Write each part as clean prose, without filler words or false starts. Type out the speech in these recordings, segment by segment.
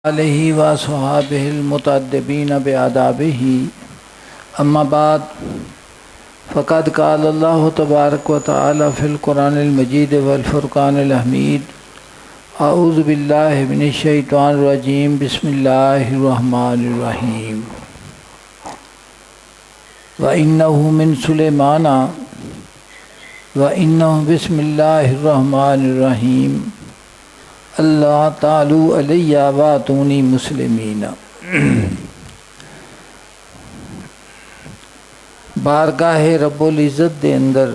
अलैहि व सहाबिहिल मुतअद्दिबीन बिआदाबिही अम्मा बाद फ़क़द क़ाल अल्लाहु तबारक व तआला फ़िल क़ुरानिल मजीद वल फ़ुरक़ानिल हमीद अऊज़ु बिल्लाहि मिनश शैतानिर रजीम बिस्मिल्लाहिर रहमानिर रहीम व इन्नहु मिन सुलैमान व इन्नहु बिस्मिल्लाहिर रहमानिर रहीम अल्लाह तालू अलैया वातूनी मुस्लिमीन। बारगाह रब्बुल इज़्ज़त दे अंदर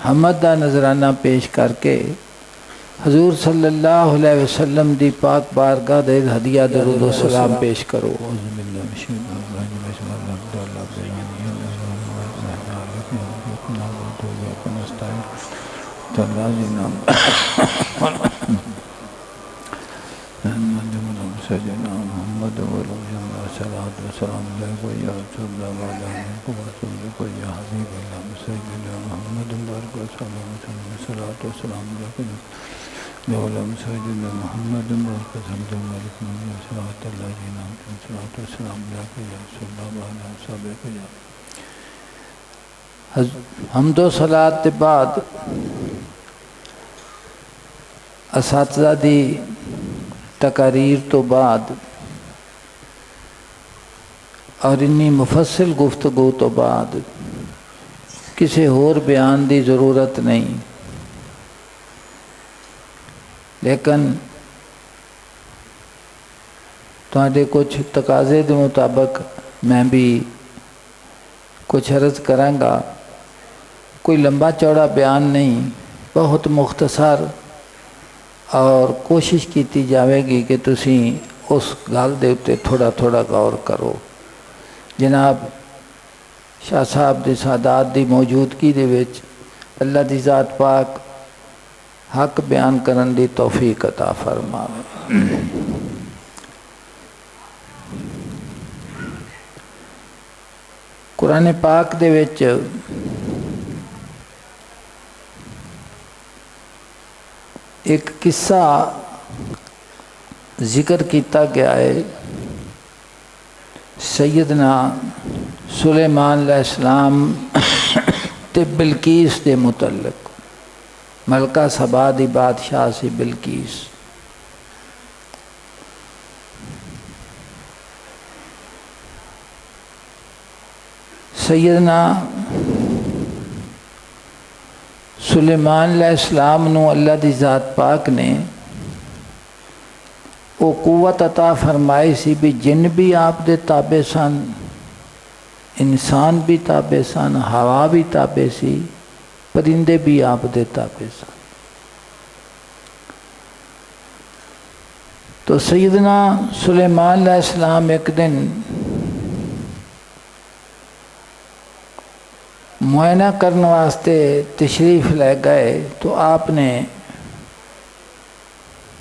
हमद दा नजराना पेश करके हजूर सल्लल्लाहु अलैहि वसल्लम दी पाक बारगाह दे हदिया दरूद व सलाम पेश करो। हमदो सलात के बाद असातिज़ा दी तकारीर तो बाद और इन्नी मुफस्सिल गुफ्तगू तो बाद किसी होर बयान की ज़रूरत नहीं, लेकिन तुहाडे कुछ तकाजे के मुताबिक मैं भी कुछ अर्ज़ करांगा। कोई लंबा चौड़ा बयान नहीं, बहुत मुख्तसर, और कोशिश की जाएगी कि तुसी उस गल दे उत्ते थोड़ा थोड़ा गौर करो। जनाब शाह साहब दे सादात दी मौजूदगी दे विच अल्लाह दी ज़ात पाक हक बयान करन दी तौफीक अता फरमावे। कुरान पाक दे विच एक किस्सा जिक्र किया गया है सैयदना सुलेमान अलैहिस्सलाम ते बिल्कीस दे मुतल्लिक। मलका सबा दी बादशाह सी बिल्कीस। सैयदना सुलेमान अलैहिस्सलाम नू अल्लाह दी ज़ात पाक ने वो कुव्वत अता फरमाई सी भी जिन भी आप दे ताबे सन, इंसान भी ताबे सन, हवा भी ताबे सी, परिंदे भी आप दे ताबे सन। तो सैयदना सुलेमान अलैहिस्सलाम एक दिन मुआयना करने वास्ते तशरीफ़ ले गए तो आपने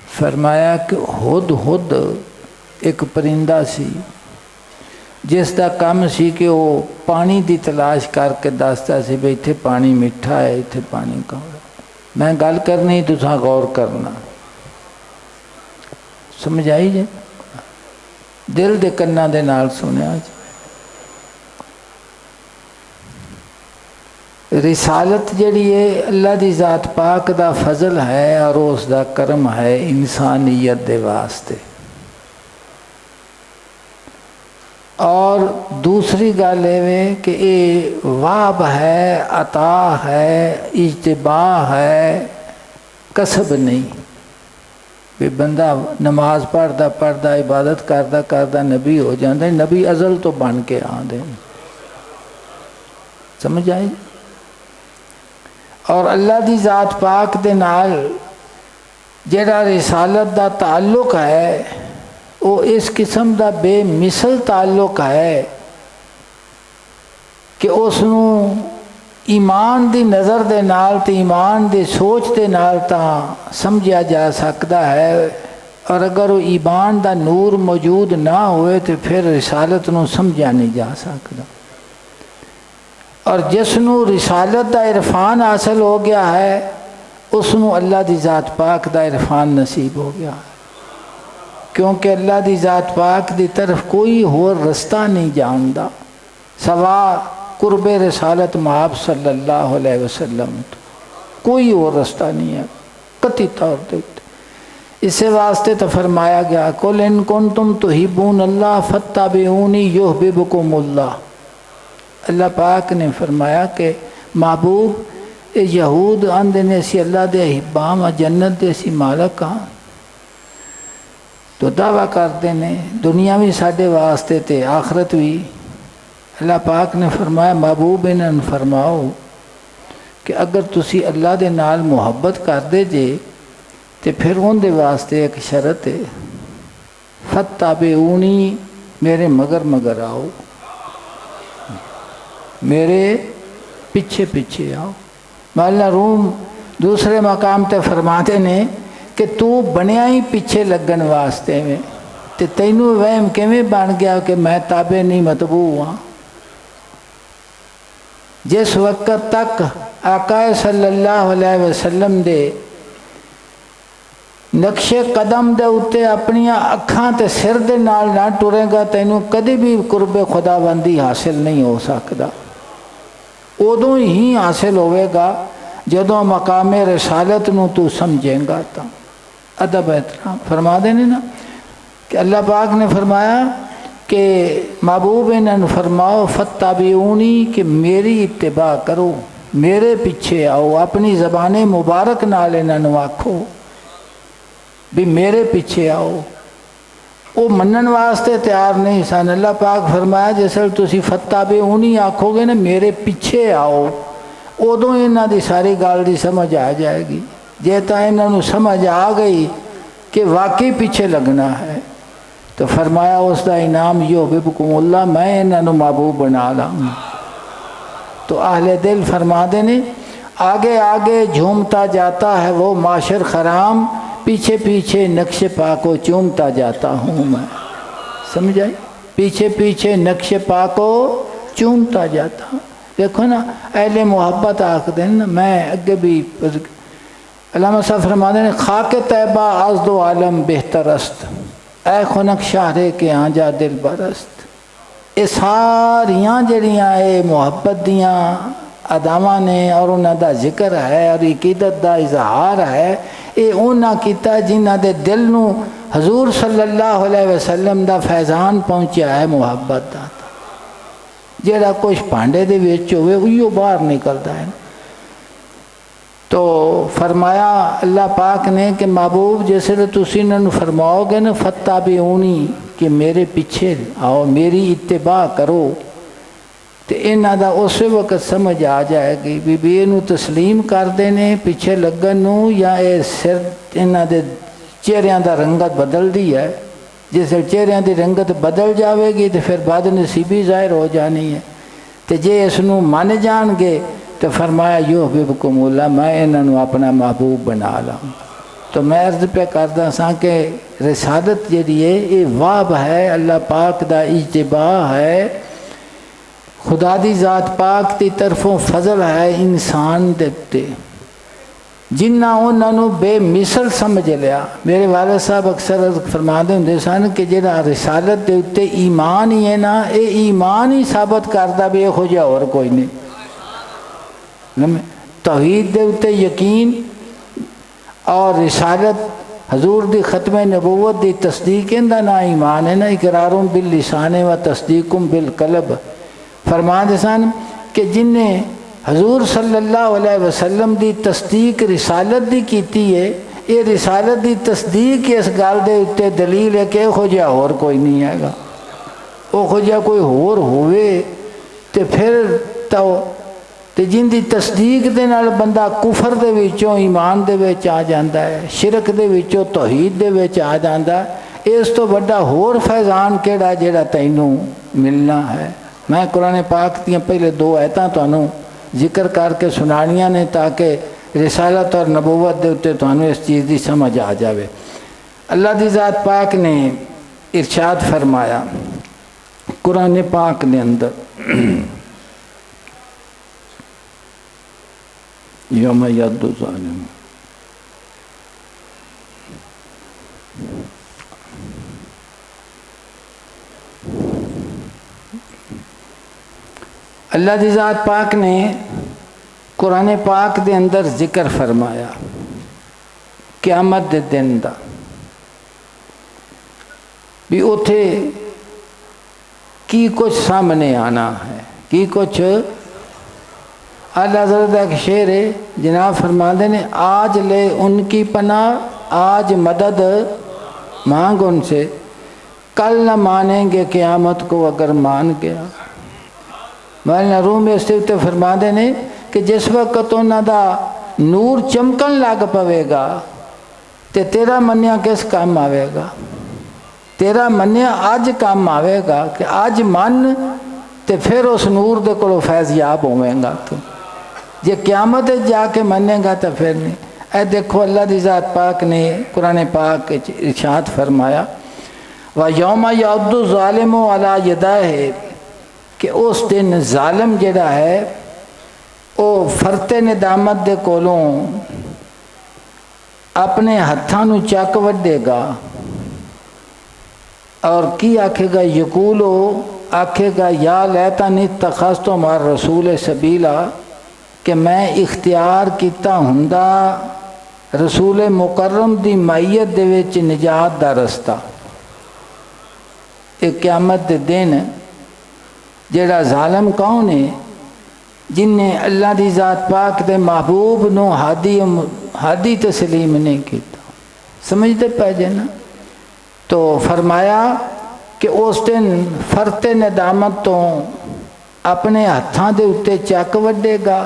फरमाया कि हुद हुद एक परिंदा सी जिसका काम सी कि वो पानी की तलाश करके दसता सी भी इत्थे पानी मिठा है, इत्थे पानी कौड़ा। मैं गल करनी तुसां गौर करना, समझ आई जे? दिल दे कन्नां दे नाल सुनिया जी। रिसालत जड़ी है अल्लाह दी ज़ात पाक दा फजल है और उसका करम है इंसानियत दे वास्ते। और दूसरी गल ये कि ये वाब है, अता है, इज्तिबा है, कसब नहीं। भी बंदा नमाज पढ़दा पढ़दा इबादत करदा करदा नबी हो जाता। नबी अजल तो बन के आते, समझ आई? और अल्लाह दी ज़ात पाक दे नाल जेड़ा रिसालत दा ताल्लुक है वो इस किस्म दा बेमिसल ताल्लुक है कि उसनू ईमान दी नज़र दे नाल ते ईमान दी सोच दे नाल तां समझा जा सकता है। और अगर वो ईमान दा नूर मौजूद ना होए तो फिर रिसालत नू समझा नहीं जा सकता। और जिसनू रिसालत दा इरफान हासिल हो गया है उसनू अल्लाह दी ज़ात पाक दा इरफान नसीब हो गया है। क्योंकि अल्लाह दी ज़ात पाक दी तरफ कोई होर रस्ता नहीं जानदा सवा कुर्बे रसालत महब सल्लल्लाहु अलैहि वसल्लम, कोई और रास्ता नहीं है कति तौर पर। इसे वास्ते तो फरमाया गया कुल इन कुंतुम तुहिब्बून अल्लाह फत्तबिऊनी युहब्बिबकुमुल्लाह। अल्लाह पाक ने फरमाया कि महबूब ये यहूद आंदे ने असी अल्लाह दे हिब्बाम जन्नत दे असी मालक हाँ, तो दावा करते ने दुनिया भी साढ़े वास्ते ते आखरत भी। अल्लाह पाक ने फरमाया महबूब इन्होंने फरमाओ कि अगर तुसी अल्लाह दे नाल मुहब्बत करदे जे तो फिर उनके वास्ते एक शरत है फत्तबिऊनी, मेरे मगर मगर आओ, मेरे पीछे पीछे आओ। मौला रूम दूसरे मकाम ते फरमाते ने कि तू बनया ही पीछे लगन वास्ते में, तो तैनू वहम किवें बन गया कि मैं ताबे नहीं मतबू हाँ। जिस वक्त तक आका सल्लल्लाहु अलैहि वसल्लम दे नक्शे कदम दे उत्ते अपनियां अखां ते सिर दे नाल ना टुरेगा तैनू कभी भी कुर्बे खुदाबंदी हासिल नहीं हो सकता। उदों ही हासिल होवेगा जदों मकामे रसालत नू तू समझेगा। तो अदब एहतराम फरमा देने ना कि अल्लाह पाक ने फरमाया कि महबूब इन्होंने फरमाओ फत्तबिऊनी कि मेरी इत्तिबा करो, मेरे पीछे आओ। अपनी ज़बान मुबारक नाल इन्होंने आखो भी मेरे पीछे आओ। वो मनन वास्ते तैयार नहीं सन। अल्लाह पाक फरमाया जिसले तुसी फत्तबिऊनी आखोगे ना मेरे पीछे आओ, उदों इन्हां दी सारी गल दी समझ आ जाएगी। जे तो इन्हों समझ आ गई कि वाकई पीछे लगना है तो फरमाया उसका इनाम युहब्बिबकुमुल्लाह, मैं इन्हों महबूब बना लाऊंगा। तो अहले दिल फरमा देने आगे आगे झूमता जाता है वो माशर खराम, पीछे पीछे नक्शे पाको चूमता जाता हूँ मैं। समझ आई? पीछे पीछे नक्शे पाको चूमता जाता हूँ। देखो ना अहले मोहब्बत आख देन। मैं अगे भी अल्लामा साहब फरमा देने खाके तैबा आज दो आलम बेहतरस्त, ऐ खुनक शाहरे के आजा दिल बरस्त। ये सारियाँ जड़ियाँ ये मुहब्बत दियाँ अदावां ने और उन्हों का जिक्र है और अकीदत का इजहार है। ये उन्होंने किया जिन्हों के दिल नू हजूर सल्लल्लाहु अलैहि वसल्लम का फैजान पहुँचा है मुहब्बत का। जेड़ा कुछ भांडे दे विच होवे उहियो बाहर निकलता है। तो फरमाया अल्लाह पाक ने कि महबूब जिसले तुसी इन्होंने फरमाओगे ना फत्तबिऊनी कि मेरे पीछे आओ, मेरी इत्तिबा करो, तो इन्हों का उस वक्त समझ आ जाएगी भी इनू तस्लीम करते हैं पीछे लगन नू या ये सिर इन्हों के चेहरिਆਂ का रंगत बदलती है। जिस चेहरिਆਂ की रंगत बदल जाएगी तो फिर बदनसीबी जाहिर हो जानी है। तो जे इसनू मन जाएंगे तो फरमाया युहब्बिबकुमुल्लाह, मैं इन्हों अपना महबूब बना लाऊँ। तो मैं अर्ज पे करदा सा कि रिसालत जी है ये वाब है, अल्लाह पाक का इज्तिबा है, खुदा दी ज़ात पाक की तरफों फजल है इंसान दे उत्ते जिन्ना उन्होंने बेमिसल समझ लिया। मेरे वालिद साहब अक्सर फरमाते होंगे सन कि जिहड़ा रिसालत के उत्ते ईमान ही है ना, ये ईमान ही साबित करता भी इहो जिहा होर कोई नहीं। तौहीद के उत्ते यकीन और रिसालत हजूर दी खत्म नबूवत की तस्दीक इनका ना ईमान है ना इकरारुम बिल लिसान व तस्दीकुम बिल कलब। फरमाते सन कि जिन्हें हजूर सल्लल्लाहु अलैहि वसल्लम की तस्दीक रिसालत की कीती है, ये रिसालत की तस्दीक इस गल के उत्ते दलील है कि इहो जिहा होर कोई नहीं हैगा। उहो जिहा कोई होर होवे ते फिर तो जिंदी तस्दीक दे नाल बंदा कुफर दे विचों ईमान दे विच आ जांदा है, शिरक दे विचों तौहीद दे विच आ जांदा। इस तो बड़ा होर फैजान केड़ा जेड़ा तैनू मिलना है। मैं कुरान पाक दी पहले दो आयतां तुहानू जिक्र करके सुनानियां ने ताकि रिसालत और नबूवत के उत्ते तुहानू इस चीज़ की समझ आ जाए। अल्लाह दी ज़ात पाक ने इरशाद फरमाया कुरान पाक ने अंदर यौम यद्दु ज़ालिम अल्लाह दी ज़ात पाक ने कुरान पाक दे अंदर जिक्र फरमाया क़यामत दे दिन दा भी उथे की कुछ सामने आना है, की कुछ। अल्लाह हज़रत एक शेर है, जनाब फरमाते ने आज ले उनकी पनाह, आज मदद मांग उनसे, कल न मानेंगे क़यामत को अगर मान गया। मौलाना रूम इस उत्ते फरमाते ने कि जिस वक्त उन्हां दा नूर चमकन लग पवेगा तो तेरा मन्निया किस काम आवेगा? तेरा मन्निया अज काम आवेगा कि अज मन तो फिर उस नूर दे कोलों फैज़याब होवेगा तू। जे क़यामत जाके मनेगा तो फिर नहीं। ए देखो अल्लाह दी ज़ात पाक ने कुरान पाक इरशाद फरमाया व यौम यअद्दु ज़ालिमु अला यदैहि कि उस दिन जालिम जिहड़ा है वो फरते निदामत दे कोलों अपने हत्थां नूं चक वड्डेगा और की आखेगा यकूलो आखेगा या लैतानी तखज़्तु मार रसूल सबीला कि मैं इख्तियार किया हुंदा रसूल मुकर्रम दी माईयत दे विच निजात दा रस्ता। एक क़यामत दे दिन जेड़ा जालिम कौन है जिन्हें अल्लाह दी ज़ात पाक दे महबूब नूं हादी तस्लीम नहीं किया। समझते पै जे ना। तो फरमाया कि उस दिन फरते नदामत तो अपने हत्थां दे उत्ते चक वड्डेगा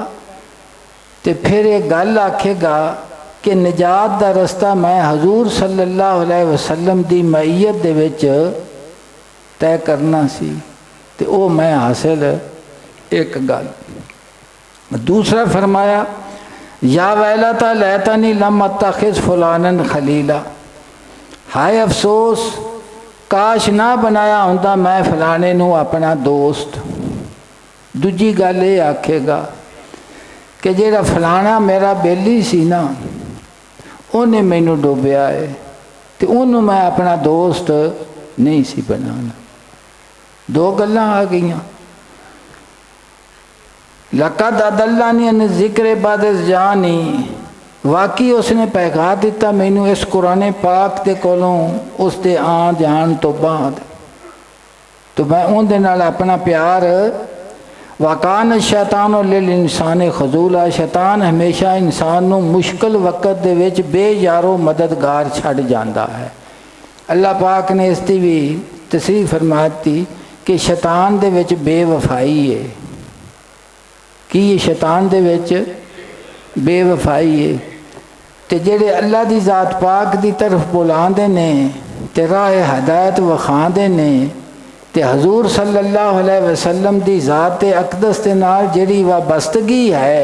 तो फिर ये गल आखेगा कि निजात दा रस्ता मैं हजूर सल्लल्लाहु अलैहि वसल्लम दी मैयत दे विच तय करना सी तो वो मैं हासिल एक गल। दूसरा फरमाया या वैलता लैतनी लम अत्तखिज़ फुलानन खलीला, हाय अफसोस काश ना बनाया होंदा मैं फलाने नूं अपना दोस्त। दूजी गल ये आखेगा कि जेड़ा फलाना मेरा बेली सी ना उन्हें मैनू डुबिया है तो उन्होंने मैं अपना दोस्त नहीं सी बनाना। दो गल्लां आ गईयां। लक़द अदल्लानी अन ज़िक्र बाद जानी, वाकई उसने पैगा दिता मैनू इस कुरान पाक दे कोलों उसके आ जान तो बाद, तो मैं उनदे नाल अपना प्यार। वाकान शैतान लिल इंसान खजूला, शैतान हमेशा इंसान नूं मुश्किल वक्त दे विच बेयारो मददगार छड़ जांदा है। अल्लाह पाक ने इसकी भी तस्रीह फरमाती कि शैतान दे विच बेवफाई है। कि शैतान दे विच बेवफाई है ते जेड़े अल्लाह दी ज़ात पाक दी तरफ बुलांदे ने ते राह हदायत वखांदे ने ते हजूर सल्लल्लाहु अलैहि वसल्लम दी ज़ात अकदस दे नाल जेड़ी वाबस्तगी है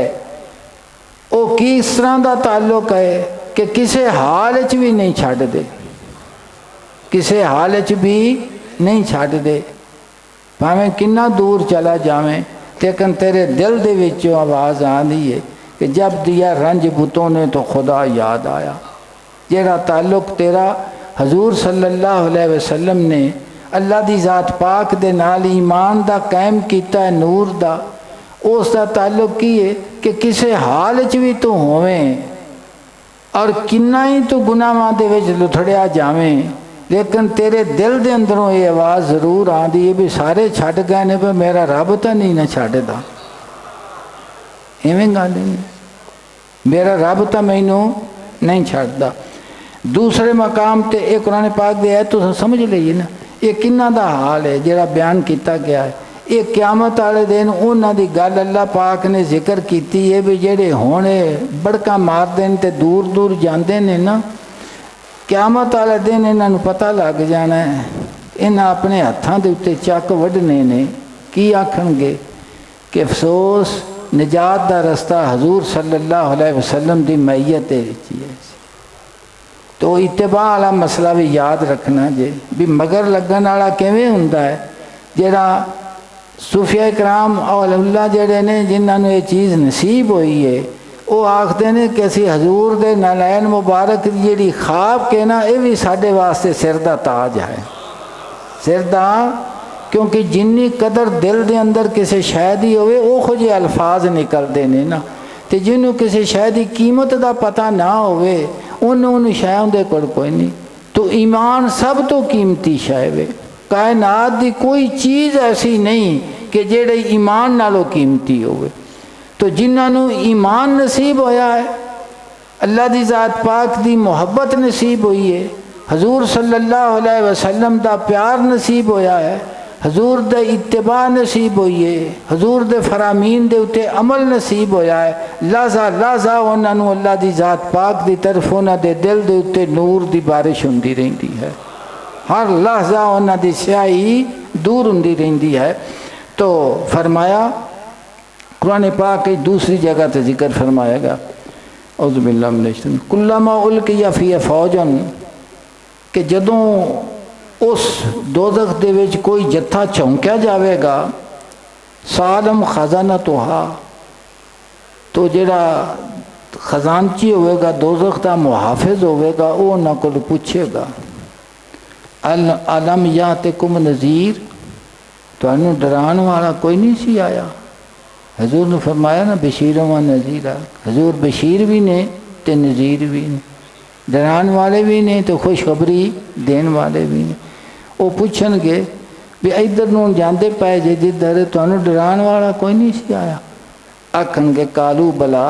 वो किस तरह का ताल्लुक है कि किसी हाल च भी नहीं छड्ड दे, किसी हाल च भी नहीं छड्ड दे, भावें किन्ना दूर चला जावें लेकिन तेरे दिल दे विचों आवाज़ आती है कि जब दिया रंज बुतों ने तो खुदा याद आया। जेड़ा ताल्लुक तेरा हजूर सल्लल्लाहु अलैहि वसल्लम ने अल्लाह दी ज़ात पाक दे नाल ईमान दा कायम किया है नूर दा, उसका ताल्लुक की है कि किसी हाल च भी तू होवें और किन्ना ही तू गुनाहां दे विच लुथड़िया जावें लेकिन तेरे दिल दे अंदरों ये आवाज़ जरूर आती है भी सारे छड्ड गए ने पर मेरा रब तो नहीं ना छड्डदा। इवें गल नहीं, मेरा रब तो मैनू नहीं छड्डदा। दूसरे मकाम ते एक कुरान पाक दे है तुम समझ लीजिए ना, ये किन्ना दा हाल है जेड़ा बयान किया गया है। ये क़यामत वाले दिन उन्हां दी गल अल्लाह पाक ने जिक्र की है भी जेड़े होने बड़का मारदे ने ते दूर दूर जाते हैं ना, क़यामत वाले दिन इन्हों पता लग जाना है, इन्हें अपने हत्थों के उत्ते चक वढ़ने ने। की आखणगे कि अफसोस निजात का रस्ता हजूर सल्लल्लाहु अलैहि वसल्लम की मैयत है। तो इत्तिबा वाला मसला भी याद रखना जे भी मगर लगन वाला किवें हुंदा है। जेड़ा सूफिया कराम औलिया जेड़े ने जिन्होंने ये चीज़ नसीब हुई है वो आखते हैं कि असी हजूर दे नलैन मुबारक जी ख्वाब के ना ये भी साढ़े वास्ते सिर दा ताज है, सिर दा। क्योंकि जिन्नी कदर दिल दे अंदर किसी शै दी होवे उहो जे अल्फाज निकलते ने ना, तो जिन्हों किसी शै दी कीमत का पता ना होवे उन्होंने शै उहदे कोल कोई नहीं। तो ईमान सब तो कीमती शै वे। कायनात की कोई चीज़ ऐसी नहीं कि जेड़े ईमान नालों कीमती होवे। तो जिन्होंने ईमान नसीब होया है, अल्लाह की ज़ात पाक की मुहब्बत नसीब हुई है, हजूर सल्लल्लाहु अलैहि वसल्लम का प्यार नसीब होया है, हजूर दे इत्तिबा नसीब हुई है, हजूर दे फरामीन दे उत्ते अमल नसीब होया है। लाजा लाजा उन्होंने अल्लाह की ज़ात पाक की तरफ उन्होंने दिल दे उत्ते नूर की बारिश होंदी रहिंदी है। हर लहजा उन्होंने स्याही दूर होंदी रहिंदी है। तो फरमाया कुरान पाक की दूसरी जगह तो जिक्र फरमाएगा औज़ुबिल्लाह मिनश कुल्लमा उल्किया फ़ीहा फ़ौजन, कि जदों उस दोज़ख दे विच कोई जत्था झोंकिया जाएगा, सालम खजाना तो जेड़ा खजानची होएगा दोज़ख का मुहाफिज होएगा, वो उन्हां कोल पूछेगा अलम यातिकुम नज़ीर, तुहानू डरान वाला कोई नहीं सी आया। हजूर ने फरमाया ना बशीर व नज़ीर, हजूर बशीर भी ने तो नज़ीर भी ने, डरान वाले भी ने तो खुशखबरी देने वाले भी ने। वो पूछणगे भी इधर नूं जाते पे जे जिधर तुहानू डरान वाला कोई नहीं सी आया। आखणगे कालू बला,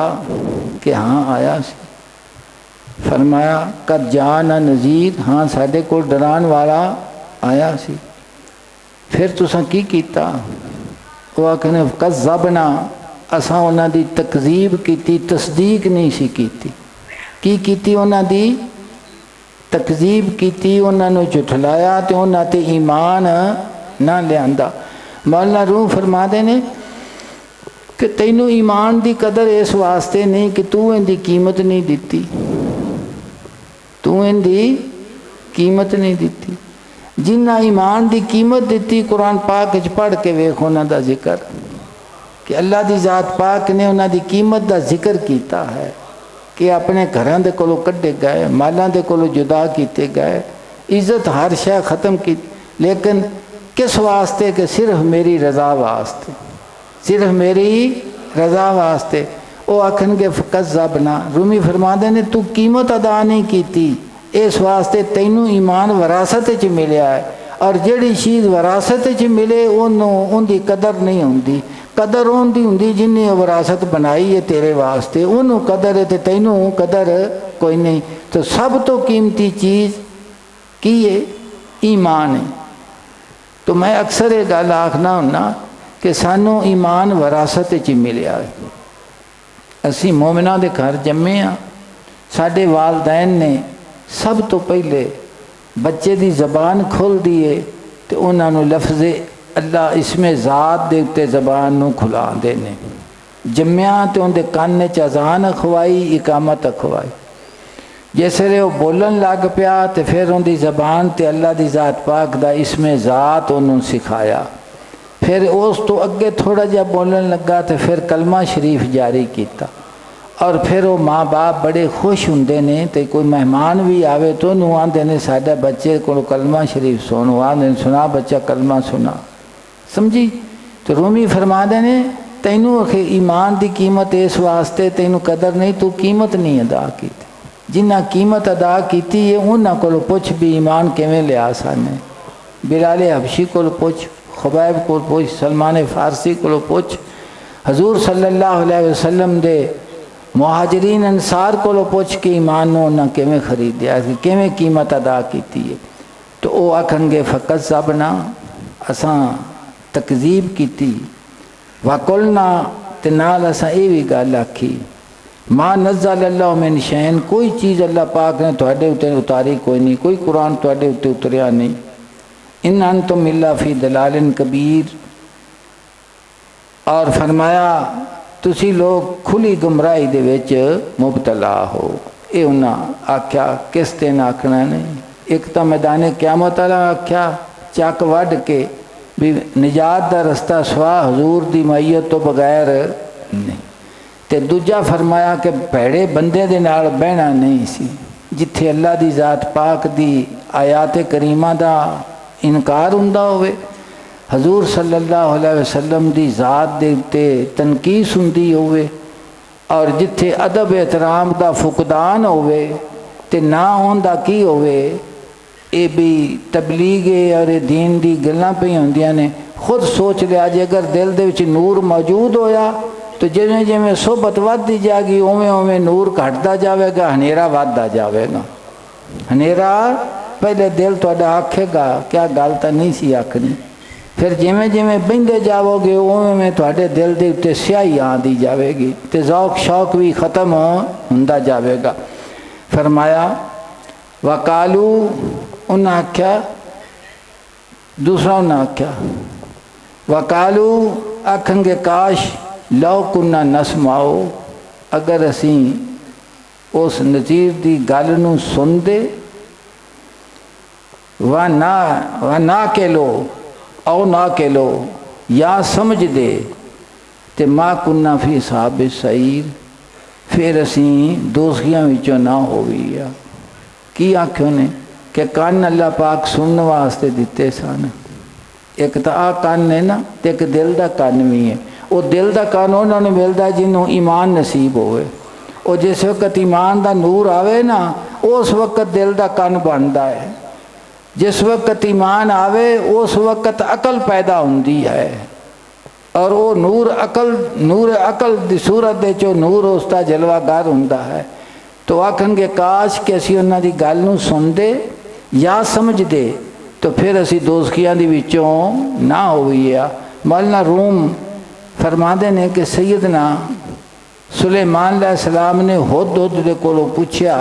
कि हाँ आया सी। फरमाया कद जाना नज़ीर, हाँ साढ़े को डरान वाला आया सी। फिर तुसां की कीता? वो आखने कज़्ज़बना, असां उन्हां दी तकज़ीब की, तस्दीक नहीं सी कीती। की कीती? उन्हां दी तकज़ीब की, उन्होंने झुठलाया तो उन्होंने ते ईमान ना लिया। मौलाना रूह फरमाते ने कि तैनू ईमान की कदर इस वास्ते नहीं कि तू इनकी कीमत नहीं दिती, तू इनकी कीमत नहीं दिती। जिन्ना ईमान की कीमत दी कुरान पाक च पढ़ के वेख उन्हां दा जिक्र, कि अल्लाह की ज़ात पाक ने उन्हां दी कीमत का जिक्र किया है कि अपने घरों के कोलों कढ़े गए, मालों के कोलों जुदा किए गए, इज्जत हर शय ख़त्म की, लेकिन किस वास्ते? कि सिर्फ मेरी रज़ा वास्ते, सिर्फ मेरी रज़ा वास्ते। वो आखनगे कज़्ज़बना, रूमी फरमाते ने तू कीमत अदा नहीं की, इस वास्ते तैनू ईमान विरासत च मिलिया है, और जिहड़ी चीज़ विरासत च मिले उनकी कदर नहीं होंदी। कदर उनकी होंदी जिन्हें विरासत बनाई है तेरे वास्ते, उन्हों कदर है, तो तैनू कदर कोई नहीं। तो सब तो कीमती चीज़ की है? ईमान है। तो मैं अक्सर ये गल आखना हुन्ना कि सानू ईमान विरासत च मिलिया है। असी मोमिना दे घर जम्मे हाँ, साडे वालदैन ने सब तो पहले बच्चे की जबान खोल दी है तो उन्होंने लफ्ज़े अल्लाह इसमें ज़ात दे उत्ते ज़बान नूं खुला देने। जम्मिया तो उनके कान च अज़ान अखवाई, इकामत अखवाई, जिसले वो बोलन लग पिया तो फिर उनकी ज़बान ते अल्लाह की ज़ात पाक दा इसमें ज़ात उन्होंने सिखाया। फिर उस तो अगे थोड़ा जहा बोलन लगा तो फिर कलमा शरीफ जारी किया। और फिर वो माँ बाप बड़े खुश होंगे ने, तो कोई मेहमान भी आवे तो उन्होंने आते हैं साडे बच्चे को कलमा शरीफ सुनो, आते सुना बच्चा कलमा सुना, समझी। तो रूमी फरमाते ने तैनू आखे ईमान की कीमत इस वास्ते तैनू कदर नहीं, तू कीमत नहीं अदा की। जिन्ना कीमत अदा की है उन्होंने को पुछ भी ईमान किवें लिया साने। बिलाल हबशी को पुछ, खुबैब को पुछ, सलमान फारसी को पुछ, हजूर सल्लल्लाहु अलैहि वसल्लम दे मुहाजिरीन अंसार को पुछ के ईमान उन्हें किवें खरीदिया, किवें कीमत अदा की है। तो वो आखणगे फ़कत सबना, असां तकजीब की, वकुलना ते नाल असां ये भी गल आखी मां नज़्ज़ल अल्लाह मिन शैन, कोई चीज़ अल्लाह पाक ने तुहाडे उत्ते उतारी कोई नहीं, कोई कुरान तुहाडे उत्ते उतरिया नहीं। इन अंतुम इल्ला फी दलालिन कबीर, और फरमाया तुसी लोग खुली गुमराही दे विच मुबतला हो। ये उन्हें आख्या किस दिन आखना नहीं, एक तो मैदान क़यामत वाला आख्या चक वढ़ के भी निजात का रस्ता सवा हजूर की मैयत तो बगैर नहीं, तो दूजा फरमाया कि भैड़े बंदे दे नाल बहना नहीं सी, जिथे अल्लाह की ज़ात पाक की आयात करीमा का इनकार हुंदा होवे। हजूर सल्लल्लाहु अलैहि वसल्लम दी ज़ात दे उत्ते तनकीस हुंदी होवे और जिथे अदब एहतराम दा फुकदान होवे ते ना होंदा की होवे, ये भी तबलीग और दीन दी गल्लां पई होंदियां ने। खुद सोच लिया जे अगर दिल दे विच नूर मौजूद होया तो जिवें जिवें सोबत वधदी जाएगी उवें उवें नूर घटदा जाएगा, हनेरा वधदा जाएगा। हनेरा पहले दिल तुहाडा आखेगा क्या गल तां नहीं सी आखनी, फिर जिमें जिमें बहिंदे जाओगे उवें तुहाडे दिल के उत्ते स्याही आती जाएगी तो ज़ौक शौक भी ख़त्म होंदा जाएगा। फरमाया वकालू, उन्हें आख्या, दूसरा उन्हें आख्या वकालू आखेंगे काश लो कुन्ना नसमाओ, अगर असी उस नज़ीर की गल नूं सुनदे, व ना के लो आओ ना के लो या समझ दे ते माँ कुन्ना फी साहब सईर, फिर असी दोस्तियां विचों ना होवी। की आख्यो ने कि कान अल्लाह पाक सुनने वास्ते दिते सन। एक तो आ कान है ना, तो एक दिल का कान भी है। वो दिल का कान उन्होंने मिलता जिन्हों ईमान नसीब होवे। और जिस वक्त ईमान का नूर आवे ना उस वक्त दिल का कान बनता है। जिस वक्त ईमान आवे उस वक्त अकल पैदा होती है और वो नूर अकल की सूरत दे चो नूर उसका जलवागर होता है। तो आखणगे काश कि असी उन्हां दी गल नूं सुनदे या समझदे तो फिर असी दोज़खियां दी विचों ना होईया। मौलाना रूम फरमाते ने कि सैयदना सुलेमान अलैहिस्सलाम ने हुद दे कोलों पूछया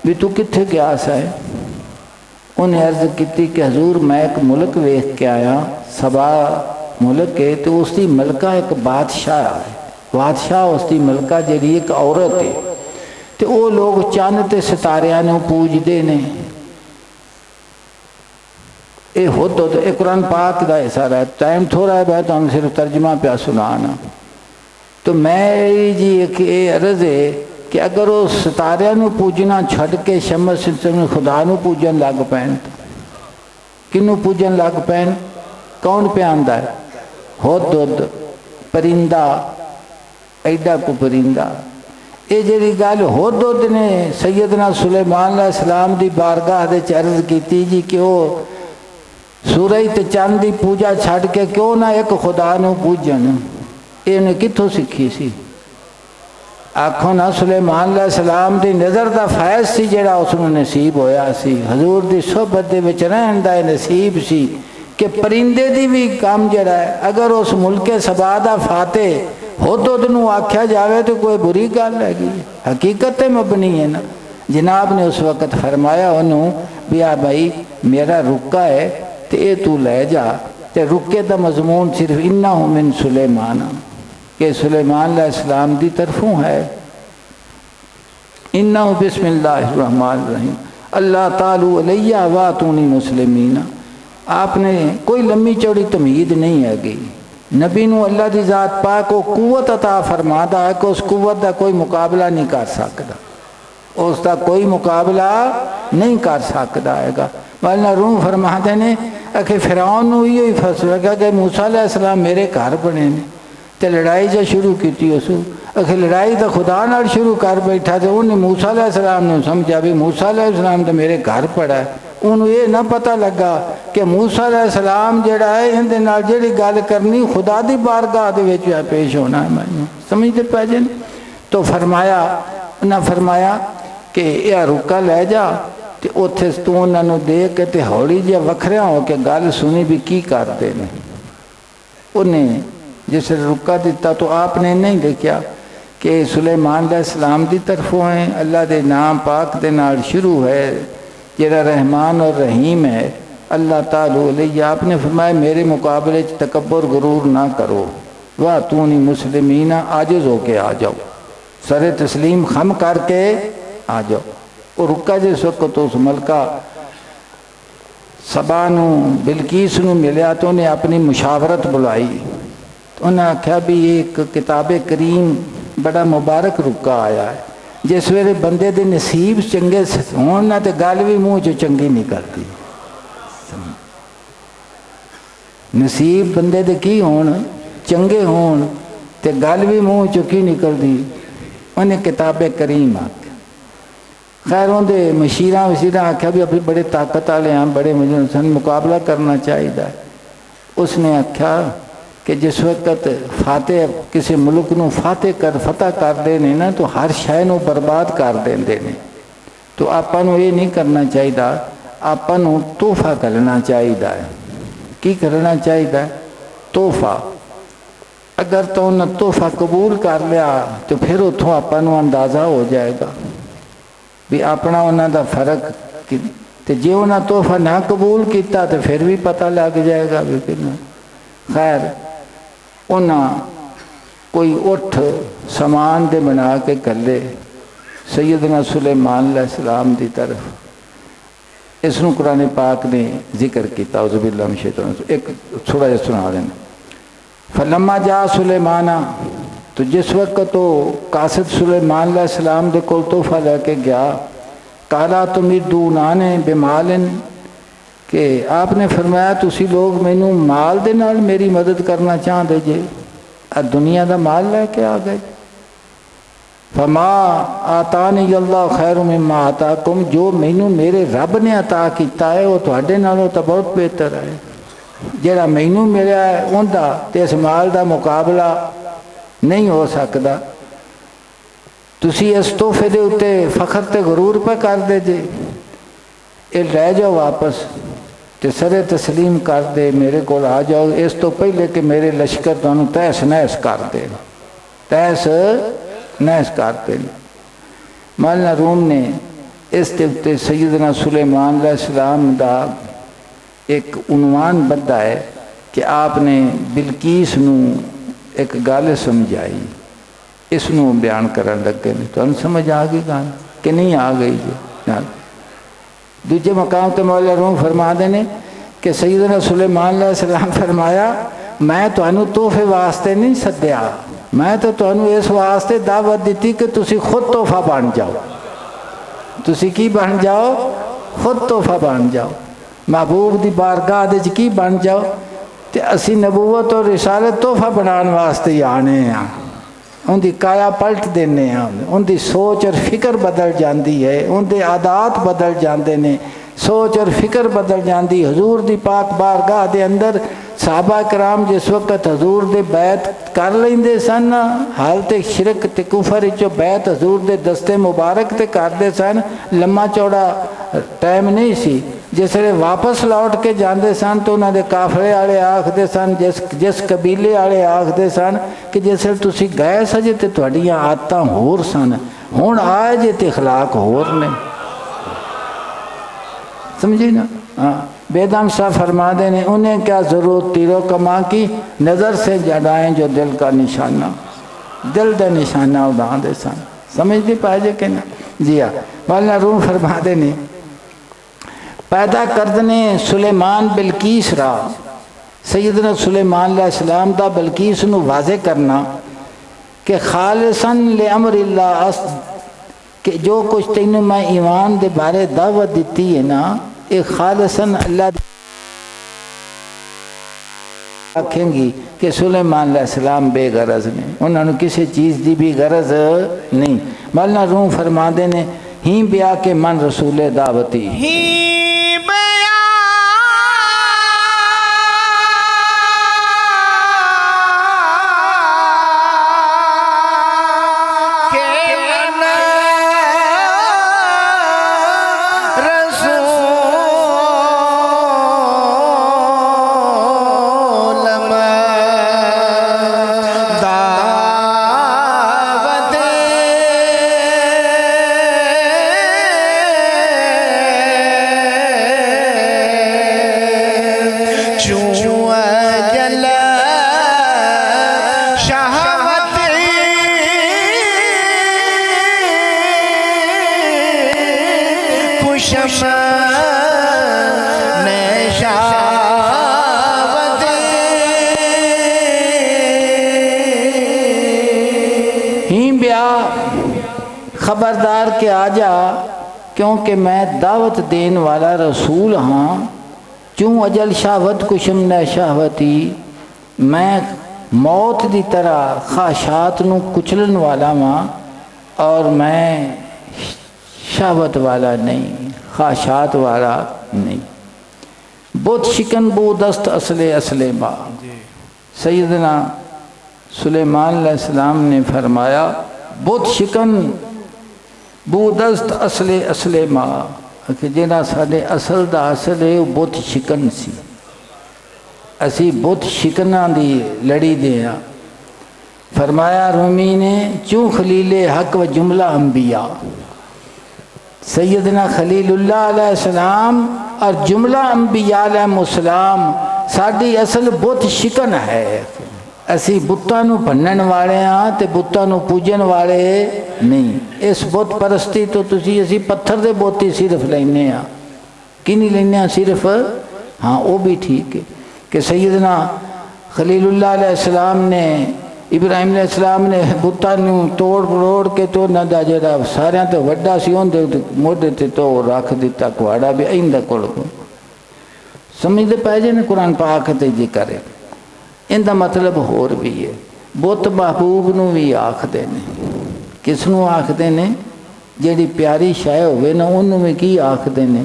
भी तू कित्थे गया है। उन्हें अर्ज की कि हजूर मैं एक मुल्क वेख के आया, सबा मुल्क है, तो उसकी मलका एक बादशाह है। बादशाह उसकी मलका जी एक औरत है। तो वो लोग चंद ते सितारियां नूं पूजते ने। ये हुद ये कुरान पाक का हिस्सा है। टाइम थोड़ा है, मैं तुम सिर्फ तर्जमा पिया सुनाना। तो मैं जी एक अर्ज है कि अगर वो सितारियां नूं पूजना छड्ड के शमस खुदा नूं पूजन लग पैन, किनू पूजन लग पैन, कौन पे आंदा है? हुद परिंदा, एडा को परिंदा। ये जी गल हुद ने सैयदना सुलेमान अलैहिस्सलाम की बारगाह दे अर्ज की जी कि वो सूरज ते चंद की पूजा छड्ड के क्यों ना एक खुदा नूं पूजन। इन्हें कित्थों सीखी सी? आखो ना सुलेमान अलैहिस्सलाम की नज़र का फैज़ सी जिहड़ा उसनूं नसीब होया सी। हजूर की सोहबत दे विच रहण दा नसीब सी कि परिंदे दी भी काम जिहड़ा है अगर उस मुल्के सबा दा फातेह हुद नूं आख्या जाए तो कोई बुरी गल हैगी, हकीकत मबनी है ना। जनाब ने उस वक्त फरमाया उन्होंने भी आ भाई मेरा रुका है तो ये तू लै जा। तो रुके का मजमून सिर्फ इन्ना मिन सुलेमान के सुलेमान अलैहिस्सलाम की तरफों है। इन्ना बिस्मिल्लाहिर्रहमानिर्रहीम अल्लाह तालू अलैया वातूनी मुस्लिमीना। आपने कोई लम्बी चौड़ी तमीद नहीं हैगी। नबी नूं अल्लाह की ज़ात पाक को कुव्वत अता फरमाता है कि उस कुव्वत का कोई मुकाबला नहीं कर सकता, उसका कोई मुकाबला नहीं कर सकता है। मौलाना रूम फरमाते ने आखिर फिरौन नूं इहो ही फसवेगा कि मूसा अलैहिस्सलाम मेरे घर बने ने तो लड़ाई जो शुरू की उस आखिर लड़ाई तो खुदा नाल शुरू कर बैठा। तो उन्हें मूसा अलैहिस्सलाम ने समझा भी मूसा अलैहिस्सलाम तो मेरे घर पड़ा है। उन्होंने ये ना पता लगा कि मूसा अलैहिस्सलाम जिहड़ा है इहदे नाल जिहड़ी गल करनी खुदा दी बारगाह दे विच पेश होना है। मैं समझते पै जे। तो फरमाया उन्हें फरमाया कि यह रुका लै जा तो उत्थे तू उन्होंने दे के ते हौली जिहा वखरिया हो के गल सुनी भी की करते हैं। उन्हें जिस रुका दिता तो आपने नहीं देखा कि सुलेमान अलैहिस्सलाम की तरफों है। अल्लाह के नाम पाक दे नाल शुरू है जिहड़ा रहमान और रहीम है। अल्लाह तालू अलैया आपने फरमाया मेरे मुकाबले तकब्बुर गुरूर ना करो, वाह तू नहीं मुस्लिमीना आजिज़ होके आ जाओ, सरे तस्लीम खम करके आ जाओ। और रुका जिस वक्त उस मलका सबा नूं बिलकीस नूं मिलिया तो उन्हें अपनी मुशावरत बुलाई। तो उन्हें आख्या भी एक किताब करीम बड़ा मुबारक रुका आया है। जिस वेले बंदे दे नसीब चंगे होण ना तो गल भी मूँह चो चंगी निकलती। नसीब बंदे दे की होण चंगे होण ते गल भी मूँह चों की निकलदी उन्हें किताबे करीम आख्या। खैर उन्हें मशीरा वशीरा आख्या भी अभी बड़े ताकत वाले हैं, बड़े मजनून सन, मुकाबला करना चाहिए। उसने आख्या कि जिस वक्त फाते किसी मुल्क नूं फाते कर फतह करते हैं ना तो हर शय नूं बर्बाद कर देंदे ने। तो आपां नूं ये नहीं करना चाहिए, आपां नूं तोहफा करना चाहिए। की करना चाहिए? तोहफा। अगर तो उन्हें तोहफा कबूल कर लिया तो फिर उतों आपां नूं अंदाज़ा हो जाएगा भी अपना उन्हां दा फर्क। तो जे उन्हें तोहफा ना कबूल किया तो फिर भी पता लग जाएगा भी कितना। खैर उन्हें कोई उठ समान दे बना के कले सैयदना सुलेमान अलैहिस्सलाम की तरफ। इसनूं कुरान पाक ने जिक्र किया। उज़ुबिल्लाहि मिनश शैतानिर रजीम। एक थोड़ा जिहा सुना देना। फलम्मा जा सुलेमाना, तो जिस वक्त तो कासिद सुलेमान अलैहिस्सलाम दे कोल तोहफा लैके गया, काला तुमिद्दूनाने बिमालिन, कि आपने फरमाया तुसी लोग मैनू माल दे नाल मेरी मदद करना चाहते जे, दुनिया का माल लैके आ गए। फमा आतानी अल्लाह खैरु मिम्मा आताकुम, जो मैनू मेरे रब ने अता किया है वो तुहाडे नालों तो बहुत बेहतर है। जिहड़ा मैनू मिलिया है उनका ते इस माल का मुकाबला नहीं हो सकता। तुसी इस तोहफे के उत्ते फखर ते गरूर पे कर दे जे, ये लै जाओ वापस तो सरे तस्लीम कर दे, मेरे को आ जाओ इस तो पहले कि मेरे लश्कर तुहानू तहस नहस कर दे, तहस नहस कर दे। मौलाना रूम ने इस के उत्ते सैयदना सुलेमान अलैहिस्सलाम का एक उन्वान बद्धा है कि आपने बिलकीस नू एक गल समझाई, इसनू बयान करन लगे ने। तुहानू समझ आ गई गल कि नहीं आ गई जी? दूजे मकाम तो मौला रूम फरमाते हैं कि सैयदना सुलेमान अलैहिस्सलाम फरमाया, मैं तुहानू तोहफे वास्ते नहीं सद्या, मैं तो तुहानू इस वास्ते दावत दी कि तुसी खुद तोहफा बन जाओ। तुसी की बन जाओ? खुद तोहफा बन जाओ। महबूब की बारगाह दे की बन जाओ। तो असी नबूवत और रिसालत तोहफा बनाने वास्ते ही आने हैं, उनकी काया पलट देने हैं, उनकी सोच और फिक्र बदल जाती है, उनके आदात बदल जाते हैं, सोच और फिक्र बदल जाती। हजूर की पाक बारगाह के अंदर साहबा कराम जिस वक्त हजूर दे बैत कर लेंदे सन, हालत शिरक ते कुफर चो बैत हजूर दे दस्ते मुबारक ते करते सन। लम्मा चौड़ा टाइम नहीं सी। जिसले वापस लौट के जाते सन तो उन्होंने काफले वाले आखते सन, जिस कबीले वाले आखते सन कि जिसले तुसी गए सजे तो तुहाड़ियां आदत होर सन, हुण आए जे ते अखलाक होर ने। समझी ना? हाँ, बेदम शाह फरमाते ने, उन्हें क्या ज़रूरत तीरों कमा की, नज़र से जड़ाएं जो दिल का निशाना, दिल दे निशाना उड़ा दे सन। समझ नहीं पाए कि ना? जी हाँ, मौलाना रूम फरमाते ने, पैदा करदने सुलेमान बिलकीस रा, सैयदना सुलेमान अलैहिस्सलाम दा बिलकीस नू वाज़े करना कि खालिसन ले अमरिल्लाह, कि जो कुछ तेनू मैं ईमान दे बारे दावत दी है ना, ये खालिसन अल्लाह आखेंगी कि सुलेमान अलैहिस्सलाम बेगरज ने, उन्होंने किसी चीज़ की भी गरज नहीं। मौलाना रूम फरमाते ने, ही ब्याह के मन रसूले दावती, खबरदार के आ जा, क्योंकि मैं दावत देने वाला रसूल हाँ, चूँ अजल शाहवत कुशम न शाहवती, मैं मौत की तरह ख्वाहिशात नूं कुचलन वाला वां और मैं शाहवत वाला नहीं, ख्वाहिशात वाला नहीं। बुत शिकन बू दस्त असले असले माँ। सैयदना सुलेमान अलैहिस्सलाम ने फरमाया बुत शिकन बू दस्त असले असले माँ, कि जिहड़ा साडे असल दा असल है वो बुत शिकन सी। असी बुत शिकना दी लड़ी दे आ। फरमाया रूमी ने चूँ खलीले हक व जुमला अंबिया, सैयदना खलीलुल्लाह अलैहिस्सलाम और जुमला अंबिया अलैहिस्सलाम साडी असल बुत शिकन है। असी बुत्तां नूं भन्नण वाले हाँ ते बुत्तां नूं पूजन वाले नहीं। इस बुत परस्ती तो तुसी असी पत्थर दे बुत ही सिर्फ लैने आ, कि नहीं लैने सिर्फ। हाँ वो भी ठीक है कि सैयदना खलीलुल्लाह अलैहिस्सलाम ने इब्राहिम अलैहिस्सलाम ने बुत्तां नूं तोड़ परोड़ के तो उन्हां दा जिहड़ा सारियां तो वड्डा सी उहदे मोढे ते तो रख दिता कुहाड़ा भी इंदा कोल। समझदे पै जे ने कुरान पाक ते जिक्र है। इनका मतलब होर भी है। बुत महबूब नूं भी आखदे ने। किस नूं आखदे ने? जिहड़ी प्यारी शै होवे ना उन्होंने भी की आखदे ने?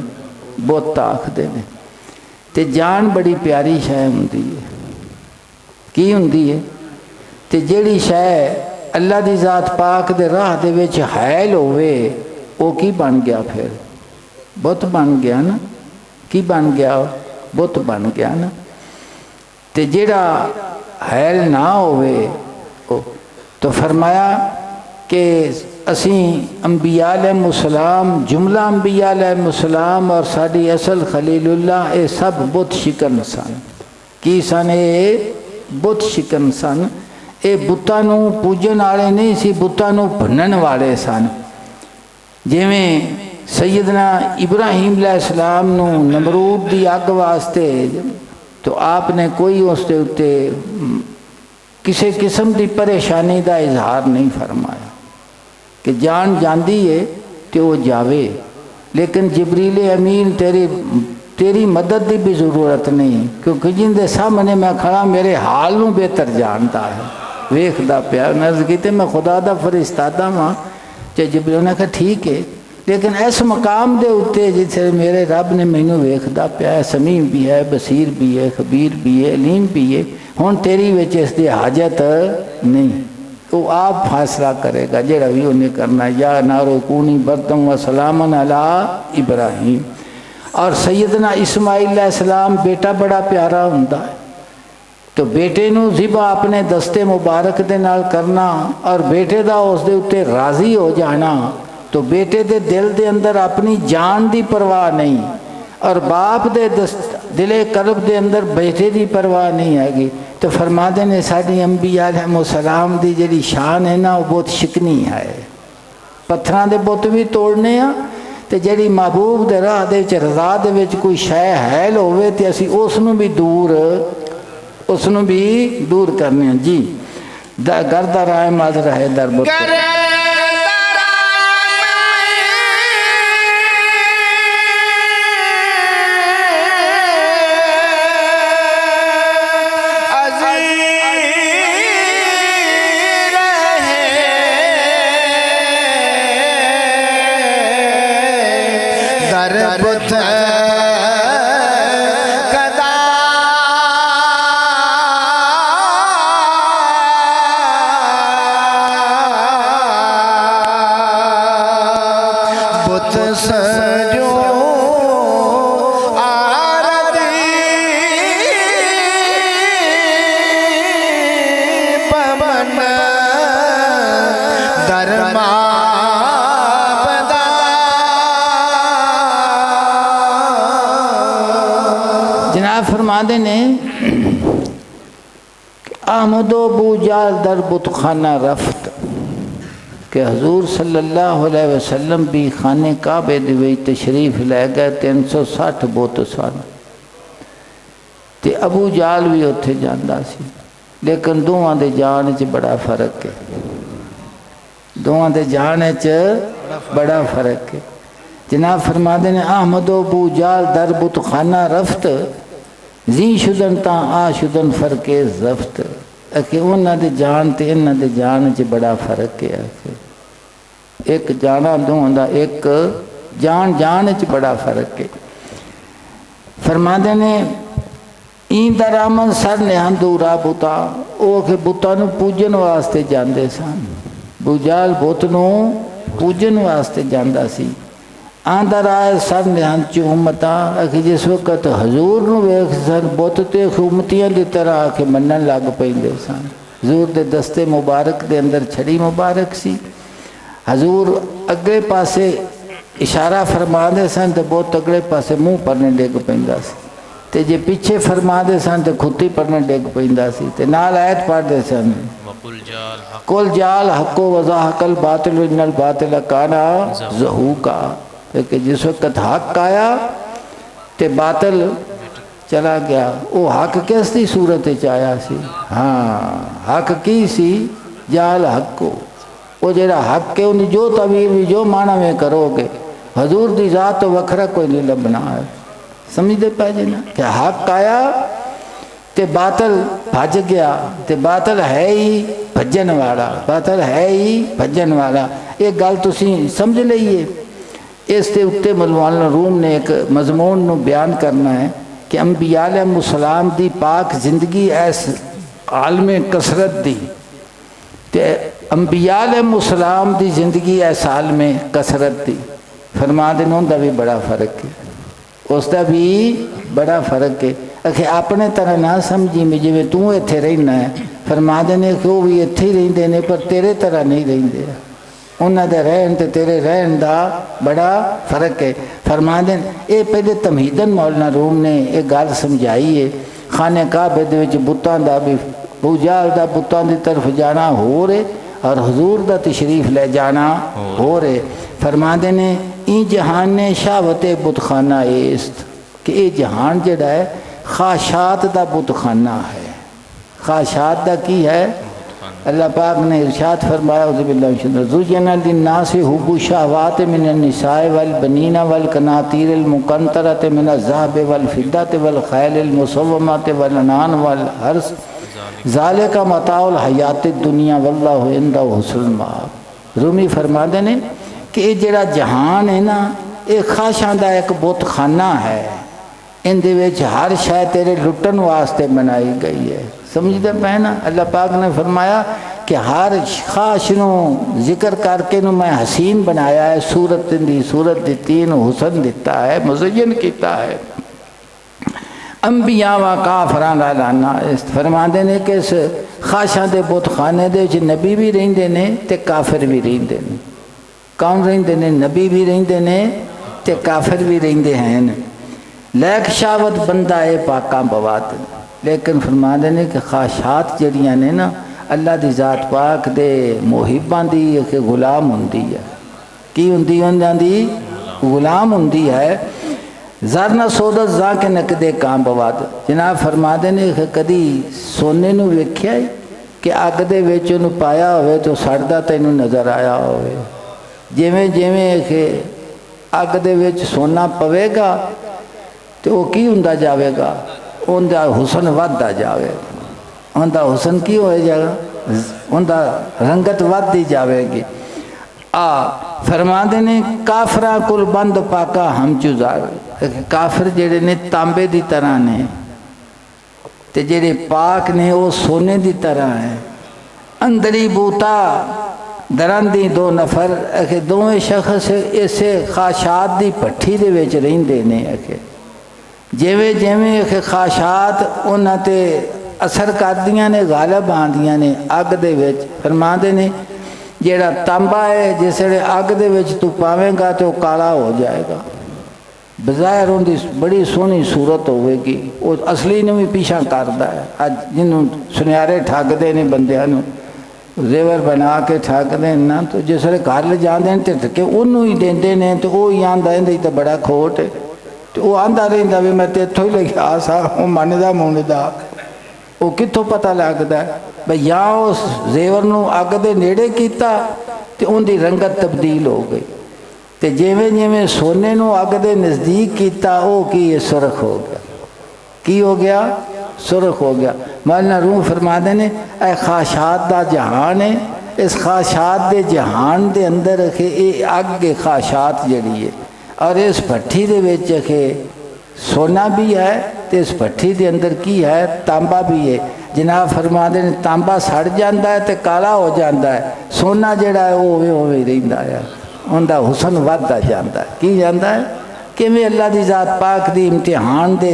बुत आखदे ने। ते जान बड़ी प्यारी शै हुंदी है। की हुंदी है? ते जिहड़ी शै अल्लाह दी ज़ात पाक दे राह दे विच हैल होवे वो की बन गया? फिर बुत बन गया ना। की बन गया? बुत बन गया ना। ते जिहड़ा हैल ना होवे तो फरमाया कि असी अंबिया अलैहिस्सलाम, जुमला अंबिया अलैहिस्सलाम और साडी असल खलीलुल्लाह ये सब बुत शिकन सन। की सन? ये बुत शिकन सन। ये बुत्तां नूं पूजन वाले नहीं सी, बुत्तां नूं भन्नण वाले सन। जिवें सैयदना इब्राहिम अलैहिस्सलाम नूं नमरूद दी अग वास्ते तो आपने कोई उसके उत्ते किसी किस्म की परेशानी का इजहार नहीं फरमाया कि जान जाती है तो वो जावे, लेकिन जिब्रील अमीन तेरी मदद की भी ज़रूरत नहीं, क्योंकि जिंदे सामने मैं खड़ा मेरे हाल नूं बेहतर जानता है, वेखदा पिया। नर्ज की मैं खुदा दा फरिश्ता वां। तो जिब्रील ने कहा ठीक है, लेकिन इस मकाम के उत्ते जिथे मेरे रब ने मैनू वेखदा पिया, समीम भी है, बसीर भी है, खबीर भी है, अलीम भी है, हुण तेरी विच इसकी हाजत नहीं। वो आप फैसला करेगा जेड़ा भी उन्हें करना। या नारो कूनी बरतम व सलामन अला इब्राहिम। और सैयदना इस्माइल अलैहिस्सलाम बेटा बड़ा प्यारा हुंदा है, तो बेटे नूं ज़िबा अपने दस्ते मुबारक दे नाल करना और बेटे दा उस दे उत्ते राज़ी हो जाना, तो बेटे दे दिल दे अंदर अपनी जान की परवाह नहीं और बाप दे दिले कल्ब दे अंदर बेटे की परवाह नहीं हैगी। तो फरमाते ने साडी अंबिया अलैहिस्सलाम दी जिहड़ी शान है ना वो बहुत शिकनी है। पत्थरां दे बुत भी तोड़ने आ ते जिहड़ी महबूब दे राह दे विच रज़ा दे विच कोई शै हैल होवे ते असीं उसनूं भी दूर करने। जी गर्दा राय मद रहे दरबत फरमाते ने अहमदो बूजाल दर बुतखाना रफ्त कि हजूर सल्लल्लाहु अलैहि वसल्लम भी खाने काबे दे विच तशरीफ लै गए। 360 बुत सन ते अबू जाल भी उत्थे जांदा सी, लेकिन दोवां दे जान च बड़ा फर्क है। दोवां दे जान च बड़ा फर्क है। जनाब फरमाते ने अहमदो बूजाल दर बुतखाना रफ्त जी शुदन ता आ शुदन फर्के ज़फ्त कि उन्हां दे जान ते इन्हां दे जान च बड़ा फर्क है। एक जाना दोहां दा एक जान जान च बड़ा फर्क है। फरमाते ने ईंदा रामन सर निहन दूरा बुता वो कि बुता नूं पूजन वास्ते जाते सन। बुजाल बुत नूं पूजन वास्ते जाता सी। आंदा राय सर निहन चूमता कि जिस वक्त हजूर नूं वेख सन बुत ते उम्मतियां की तरह आके मनन लग पैंदे सन। हजूर दे दस्ते मुबारक दे अंदर छड़ी मुबारक सी। हजूर अगले पासे इशारा फरमाते सन तो बहुत अगले पासे मुँह परने डिग पैंदा सी ते जे पीछे फरमाते सन तो खुत्ती परने डिग पैंदा सी ते नाल आयत पढ़ते सन कुल जाल हको वज़ाहकल बातिल इन्नल बातिल काना ज़हूका कि जिस वक्त हक आया तो बातिल चला गया। वो हक किस दी सूरत च आया सी? हाँ हक की सी? जाल हको वो जरा हक है उन्हें जो तवीर भी जो माना में करोगे हजूर की जात तो वखरा कोई नहीं लभना है। समझते पाए ना कि हक आया तो बातल भज गया तो बातल है ही भजन वाला, बातल है ही भजन वाला। एक गल तुसी समझ लीए। इस दे उत्ते मौलाना रूम ने एक मजमून नूं बयान करना है कि अंबिया अलैहिस्सलाम दी पाक जिंदगी ऐस आलमे कसरत दी ते अंबिया अलैहिस्सलाम दी जिंदगी ऐस आलमे कसरत दी। फरमा देन उनका भी बड़ा फर्क है, उसका भी बड़ा फर्क है। आखिर अपने तरह ना समझी मैं जिवें तू इत्थे रहना है। फरमा देने कि वो भी इत्थे ही रहिंदे ने पर तेरे तरह नहीं रहिंदे। उन्हां दे रहन ते तेरे रहन दा बड़ा फर्क है। फरमा देन ये पहले तमहीदन मौलाना रूम ने एक गल समझाई है। खाने काबे दे विच बुतां दा भी पूजा दा बुतां दी तरफ जाना हो रहे और हजूर दा तशरीफ ले जाना हो रहे। फरमा देने ई जहान ने शावत बुतखाना इस्त कि ये जहान जड़ा है ख्वाहिशात दा बुतखाना है। ख्वाहिशात दा की है? अल्लाह पाक ने इरशाद फरमाया ज़ुय्यिना लिन्नासि हुब्बु शहवाति मिनन निसाइ वल बनीना वल कनातीरिल मुक़ंतरति मिनज़ ज़हबि वल फ़िद्दति वल ख़ैलिल मुसव्वमति वल अनान वल हर्स ज़ालिका मताउल हयातिद दुनिया वल्लाहु इंदहु हुस्नुल माब। रूमी फरमाते ने कि ये जड़ा जहान है ना ये ख्वाहिशां दा एक बुतखाना है। इहदे विच हर शय तेरे लुटन वास्ते बनाई गई है। समझते पे ना? अल्लाह पाक ने फरमाया कि हर ख्वाहिश नूं जिक्र करके नूं मैं हसीन बनाया है। सूरत दी सूरत दिती नूं हुसन दिता है, मुज़य्यन किया है। अंबिया व काफरां दा लाना इस फरमाते ने कि इस ख्वाहिशां दे बुतखाने दे विच नबी भी रहिंदे ने ते काफिर भी रहिंदे ने। कौन रहिंदे ने? नबी भी रहिंदे ने ते काफिर भी रहिंदे हैं। लैक शावत बंदा है पाका बवात लेकिन फरमाते ने कि ख्वाहिशात जड़ियां ने ना अल्लाह की जात पाक दे मुहिबां दी कि गुलाम हुंदी है। की हुंदी? उन्हां दी गुलाम हुंदी है। ज़रना सोदत जा के नकदे काम बवाद। जनाब फरमाते ने कि कदी सोने नूं वेख्या है कि अग दे विच उहनूं पाया होवे तो सड़दा तैनूं नज़र आया होवे। जिवें जिवें कि अग दे विच सोना पवेगा तो वो की हुंदा जाएगा? उनका हुसन वधदा जाएगा। उनका हुसन की हो जाएगा? उनका रंगत वधदी जाएगी। फरमाते ने काफरा कुल बंद पाका हम चुजार। काफिर जेड़े ने तांबे की तरह ने ते जेड़े पाक ने वो सोने की तरह है। अंदरी बूता दरंदी दो नफर दोवें शख्स इसे ख्वाहिशात की भट्ठी दे विच रहिंदे ने। जिवें जिवें ख्वाहिशात उन्हां ते असर करदियां ने गालिब आंदियां ने अग दे विच। फरमाते ने जेड़ा तांबा है जिसले अग दे विच तू पावेगा तो काला हो जाएगा। बज़ाहिर उनकी बड़ी सोहनी सूरत होगी, वो असली ने भी पीछा करता है। अज जिन्हों सुनियारे ठगते ने बंदियां नूं जेवर बना के ठगते ना तो जिसले घर ले जाते हैं तो के उन्होंने ही देंदे ने तो वो ही आंदा इहदे तो बड़ा खोट है। तो वो आंदा रहिंदा भी मैं तो इत्थों ही लिखा सा वो मनदा मुनदा वो कित्थों पता लगता है भाई या उस जेवर नूं अग दे नेड़े कीता तो उनकी रंगत तब्दील हो गई तो जिवें जिवें सोने नूं अग दे नज़दीक कीता वो की सुरख हो गया। की हो गया, सुरख हो गया। मौलाना रूम फरमाते ने ए ख्वाहिशात दा जहान है, इस ख्वाहिशात दे जहान दे अंदर रखे ये अग के ख्वाहिशात जड़ी है, और इस भट्ठी दे विच रखे सोना भी है, तो इस भट्ठी दे अंदर की है, तांबा भी है। जनाब फरमाते ने तांबा सड़ जाता है तो काला हो जाता है, सोना जड़ा है वो उवें रहिंदा है, उनका हुसन वधदा जाता है। की जाता है किवें अल्लाह की ज़ात पाक दी इम्तिहान दे,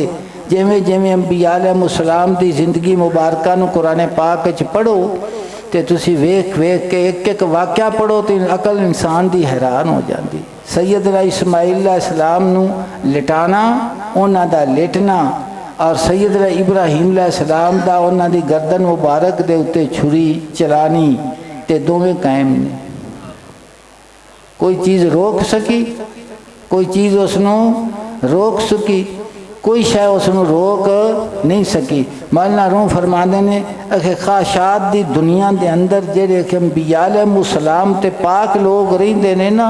जिमें जिमें अंबिया अलैहिस्सलाम दी जिंदगी मुबारका नूं कुरान पाक च पढ़ो तो तुसी वेख वेख के एक एक वाक़या पढ़ो तो अकल इंसान दी हैरान हो जाती। सैयदना इस्माइल अलैहिस्सलाम नूं लिटाना, उन्हां दा लेटना, और सैयदना इब्राहिम अलैहिस्सलाम दा उन्हां दी गर्दन मुबारक दे उत्ते छुरी चलानी, ते दोवें कायम ने। कोई चीज़ रोक सकी, कोई चीज़ उसनों रोक सकी, कोई शय उसनों रोक नहीं सकी। मौलाना रूम फरमाते ने अखे ख्वाहिशात दी दुनिया दे अंदर जेड़े कि अंबिया अलैहिस्सलाम ते पाक लोग रहिंदे ने ना,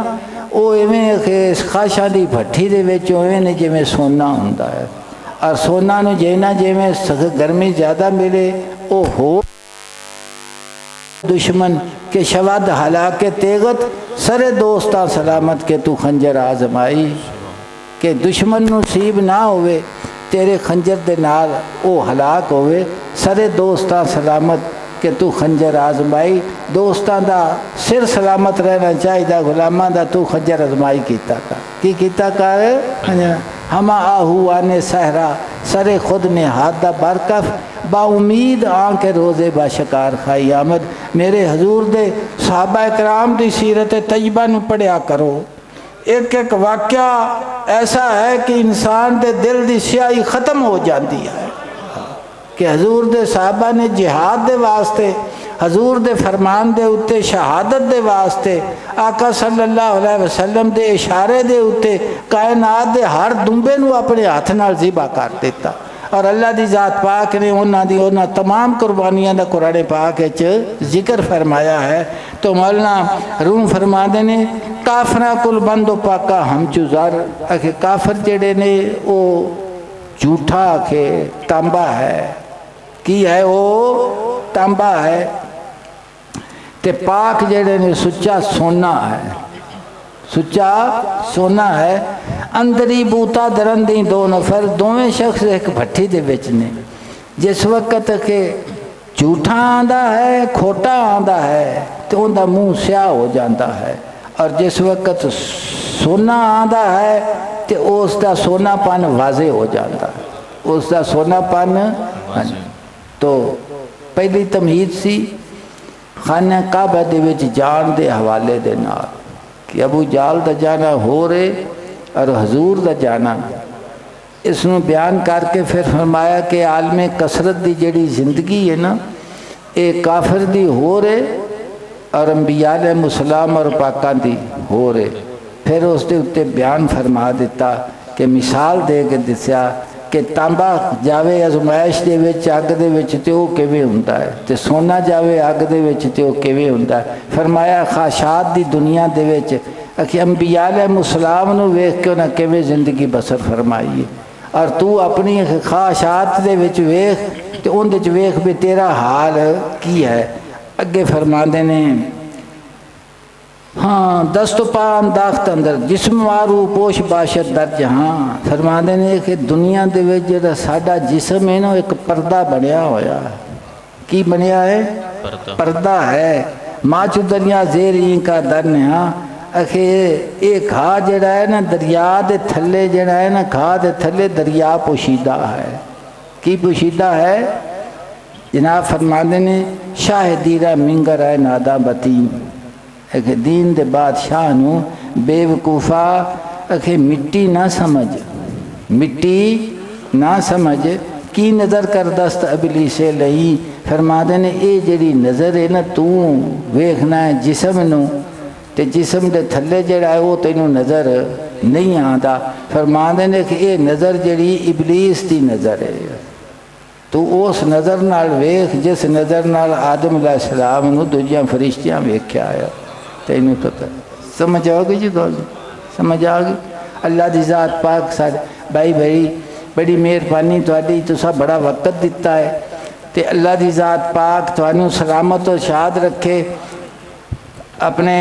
वो इवें अखे ख्वाहिशां दी भट्ठी दे विच उवें ने जिवें सोना हुंदा है, और सोना नूं जेना जिवें गर्मी ज़्यादा मिले वो हो दुश्मन के शवाद हलाके तेगत सरे दोस्ता सलामत के तू खंजर आजमाई, के दुश्मन नसीब ना होवे तेरे खंजर दे नाल वो हलाक होवे, सरे दोस्ता सलामत के तू खंजर आजमाई। दोस्तां दा सिर सलामत रहना चाहिए, गुलामां दा तू खंजर आजमाई कीता कर। की कीता कर? हमा आहू आने सहरा सरे खुद ने हाथ दा बरकफ, बाउमीद आंके रोज़े बाशिकार खाई आमद। मेरे हजूर दे सहाबा कराम दी सीरत तैयबा नूं पढ़िया करो, एक एक वाक़या ऐसा है कि इंसान दे दिल दी स्याही ख़त्म हो जाती है कि हजूर दे साहबा ने जिहाद दे वास्ते, हजूर दे फरमान दे उत्ते शहादत दे वास्ते, आका सल्लल्लाहु अलैहि वसल्लम दे इशारे दे उत्ते कायनात दे हर दुंबे नूं अपने हाथ नाल ज़िबा कर दिता, और अल्लाह दी ज़ात पाक ने उन्हां तमाम कुर्बानियां दा कुरान पाक च जिक्र फरमाया है। तो मौलाना रूम फरमाते ने काफरा कुल बंदो पाका हम चुजार, आखे काफर जेड़े ने वो झूठा आखे तांबा है, की है वो तांबा है, ते पाक जेड़े ने सुच्चा सोना है, सुच्चा सोना है। अंदरी बूता दरंदी दो नफर, दोवें शख्स एक भट्ठी दे विच ने। जिस वक्त के झूठा आंदा है, खोटा आंदा है, तो उनका मुँह स्याह हो जाता है, और जिस वक्त सोना आंदा है तो उसका सोनापन वाजे हो जाता है, उसका सोनापन। तो पहली तमहीद सी खाना काबा दे विच जान दे हवाले दे नाल कि अबू जाल दा जाना हो रहे और हजूर दा जाना, इसनों बयान करके फिर फरमाया कि आलमे कसरत दी जड़ी जिंदगी है ना, ये काफिर दी हो रहे और अंबिया अलैहिस्सलाम और पाकां दी हो रहे। फिर उसके उत्ते बयान फरमा दिता कि मिसाल दे के दस्या कि तांबा जावे अजमाइश दे विच अग दे विच ते वो किवें हुंदा है, ते सोना जावे अग दे विच ते वो किवें हुंदा है। फरमाया ख्वाहिशात दी दुनिया दे विच कि अंबिया अलैहिस्सलाम नूं वेख के उन्हां किवें जिंदगी बसर फरमाई है, और तू अपनी ख्वाहिशात दे विच वेख ते उहदे च वेख भी तेरा हाल की है। अगे फरमाते ने हाँ दस्तो पान दाख्त अंदर जिस्म वारू पोश बाशत दर जहाँ। फरमाते ने कि दुनिया दे विच जिहड़ा साडा जिस्म है ना, एक पर्दा बनया होया। की बनया है? पर्दा है। माचू दरिया जेरी का दर नहा अखे ये घा जड़ा है ना दरिया दे थले जड़ा है ना, घा दे थले दरिया पोशीदा है। की पोशीदा है? जनाब फरमाते ने शाहदीरा मिंगर है नादा बती, अखे दीन दे बादशाह नू बेवकूफ़ा अखे मिट्टी ना समझ, मिट्टी ना समझ। की नज़र कर दस्त अबली से लई। फरमाते ने ये जड़ी नज़र है ना, तू वेखना है जिसम नू, ते जिसम दे थले जड़ा है वो तेनू नज़र नहीं आता। फरमाते ने कि ये नज़र जड़ी इबलीस की नज़र है। तू उस नज़र नाल वेख जिस नज़र नाल आदम अलैहिस्सलाम नू दूजियां फरिश्तियां वेख्या है। तेनू पता समझ आ गई जी गल? समझ आ गई? अल्लाह दी ज़ात पाक सारे भाई भाई बड़ी मेहरबानी तुहाडी, तुसा बड़ा वक्त दिता है। तो अल्लाह की ज़ात पाक तुहानू सलामत और शाद रखे। अपने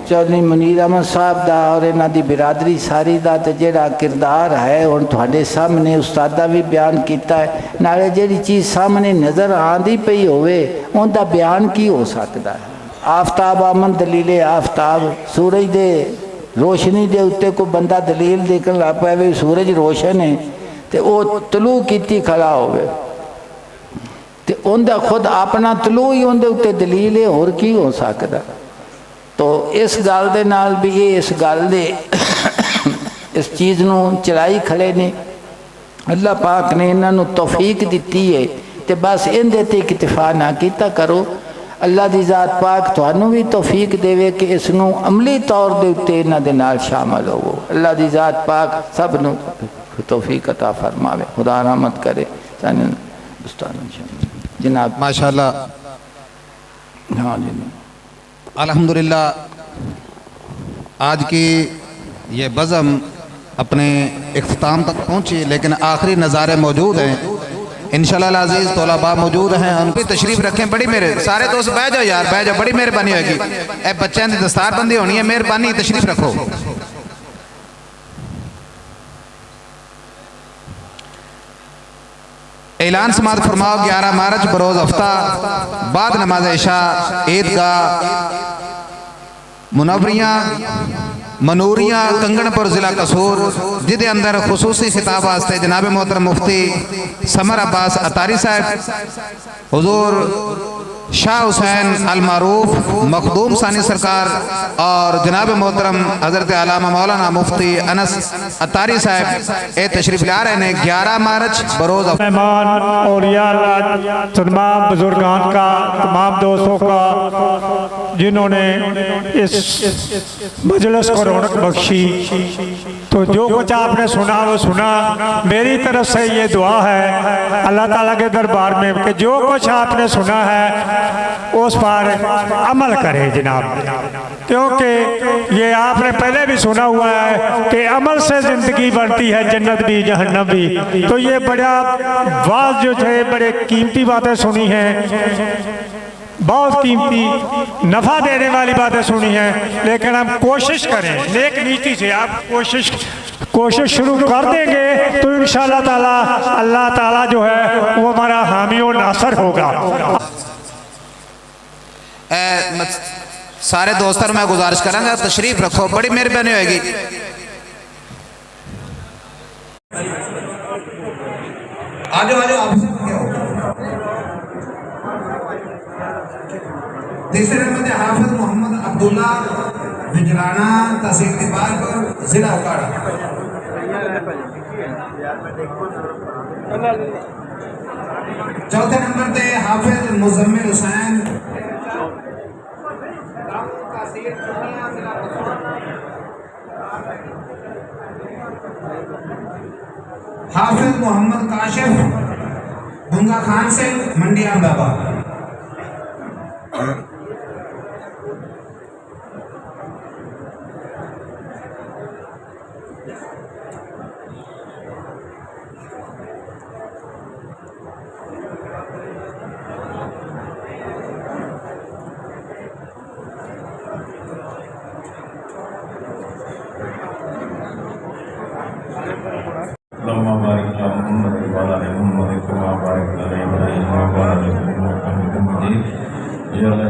चौधरी मुनीर अहमद साहब का और इन्हां दी बिरादरी सारी का तो जिहड़ा किरदार है हुण तुहाडे सामने उस्तादा भी बयान किया है, नाले जिहड़ी चीज़ सामने नज़र आती पई होवे उनका बयान की हो सकता है। आफ्ताब आमन दलीले आफ्ताब, सूरज दे रोशनी के उत्ते कोई बंदा दलील देखने लग पाए सूरज रोशन है तो वह तलू की खड़ा होवे तो उनका खुद अपना तलू ही उनके उत्ते दलील है, होर की हो सकता। तो इस गल दे नाल भी ये इस गल दे इस चीज़ नू चलाई खड़े ने। अल्लाह पाक ने इन्हों तौफीक दी है तो बस इहदे ते इक्तफा ना किया करो। अल्लाह की ज़ात पाक तुहानू भी तौफीक देवे कि इसनू अमली तौर के उत्ते इन्हां दे नाल शामिल होवो। अल्लाह की ज़ात पाक सब नू तौफीक अता फरमावे, खुदा रहमत करे। जनाब माशाअल्लाह, हाँ जी अल्हम्दुलिल्लाह आज की ये बज़म अपने इख्तिताम तक पहुँची, लेकिन आखिरी नज़ारे मौजूद हैं। इंशाअल्लाह अज़ीज़ तौलबा मौजूद हैं, उनकी तशरीफ़ रखें। बड़ी मेरे सारे दोस्त बह जाओ यार, बह जाओ, बड़ी मेहरबानी होगी। ए बच्चों की दस्तारबंदी होनी है, मेहरबानी तशरीफ़ रखो। ऐलान समात फरमाओ 11 मार्च बरोज़ हफ्ता बाद नमाज इशा ईदगाह मुनव्वरियाँ मनूरियाँ कंगनपुर ज़िला कसूर, जिदे अंदर खुसूसी खिताब वास्ते जनाब मोहतरम मुफ्ती समर अब्बास अतारी साहब, हुजूर शाह हुसैन अल मारूफ मखदूम सानी सरकार और जनाब मोहतरम हज़रत अल्लामा मौलाना मुफ्ती अनस अतारी साहब ए तशरीफ़ ला रहे हैं। 11 मार्च बरोज़ मेहमान और तमाम बुजुर्गान का, तमाम दोस्तों का जिन्होंने इस मजलिस को रौनक बख्शी। तो जो कुछ आपने सुना वो सुना। मेरी तरफ से ये दुआ है अल्लाह ताला के दरबार में कि जो कुछ आपने सुना है उस पर अमल करें जनाब, क्योंकि ये आपने पहले भी सुना हुआ है कि अमल से ज़िंदगी बनती है, जन्नत भी जहन्नम भी। तो ये बड़ा वाज जो थे बड़े कीमती बातें सुनी हैं, बहुत कीमती नफ़ा देने वाली बातें सुनी हैं। लेकिन हम कोशिश करें नेक नीति से, आप कोशिश शुरू कर देंगे तो इंशाअल्लाह ताला अल्लाह ताला जो है वो हमारा हामी और नासर होगा। सारे दोस्तों मैं गुजारिश करूँगा तशरीफ़ रखो, बड़ी मेहरबानी होगी। आजो आजो आप तीसरे नंबर पे हाफिज मोहम्मद अब्दुल्ला विजराना तहसील दीपालपुर जिला उकाड़ा। चौथे नंबर पे हाफिज मुजम्मिल हुसैन हाफिज मोहम्मद काशिफ बुंगा खान से मंडी अहमदाबाद।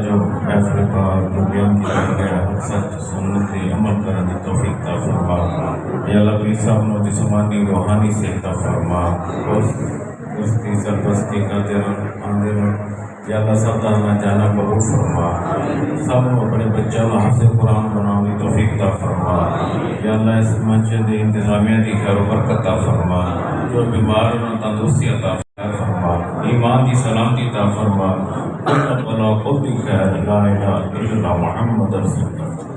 जो फैसले का बयान किया गया सच सुन्नत अमल करने की तौफीक अता फरमा। या अल्लाह पीर साहब ने जिस्मानी रूहानी से अता फरमा, उसकी सरपरस्ती करते आंदे या अल्लाह सब का आना जाना कबूल फरमा। सब अपने बच्चों को हाफिज़ कुरान बनाने की तौफीक अता फरमा। या अल्लाह इस मस्जिद की इंतजामिया की खैर बरकत अता फरमा। जो बीमार उन्हें तंदुरुस्ती अता फरमा, ईमान की सलामती अता फरमा। खुद खैर ला इलाहा इल्लल्लाह मुहम्मद रसूलुल्लाह।